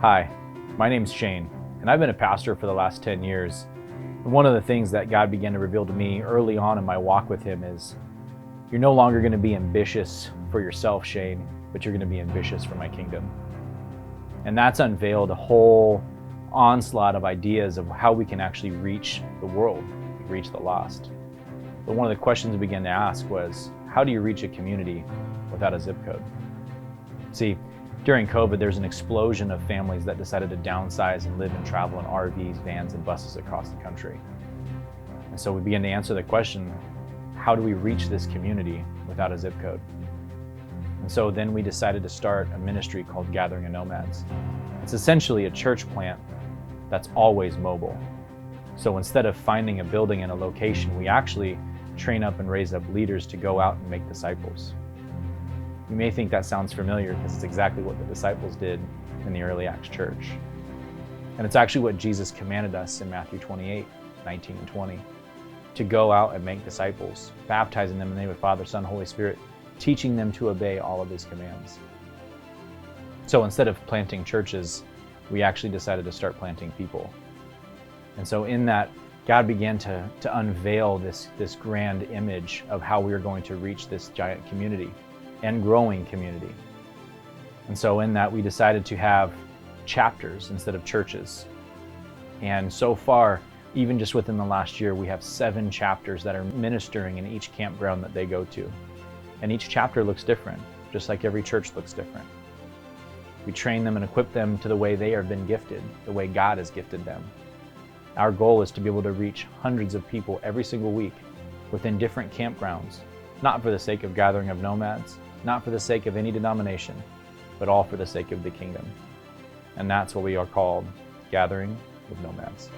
Hi, my name's Shane, and I've been a pastor for the last 10 years. And one of the things that God began to reveal to me early on in my walk with Him is you're no longer going to be ambitious for yourself, Shane, but you're going to be ambitious for my kingdom. And that's unveiled a whole onslaught of ideas of how we can actually reach the world, reach the lost. But one of the questions we began to ask was, how do you reach a community without a zip code? See, during COVID, there's an explosion of families that decided to downsize and live and travel in RVs, vans, and buses across the country. And so we began to answer the question, how do we reach this community without a zip code? And so then we decided to start a ministry called Gathering of Nomads. It's essentially a church plant that's always mobile. So instead of finding a building and a location, we actually train up and raise up leaders to go out and make disciples. You may think that sounds familiar because it's exactly what the disciples did in the early Acts church. And it's actually what Jesus commanded us in Matthew 28, 19 and 20, to go out and make disciples, baptizing them in the name of the Father, Son, Holy Spirit, teaching them to obey all of His commands. So instead of planting churches, we actually decided to start planting people. And so in that, God began to unveil this grand image of how we were going to reach this giant community and growing community. And so in that, we decided to have chapters instead of churches. And so far, even just within the last year, we have 7 chapters that are ministering in each campground that they go to. And each chapter looks different, just like every church looks different. We train them and equip them to the way they have been gifted, the way God has gifted them. Our goal is to be able to reach hundreds of people every single week within different campgrounds, not for the sake of Gathering of Nomads, not for the sake of any denomination, but all for the sake of the kingdom. And that's what we are called, Gathering of Nomads.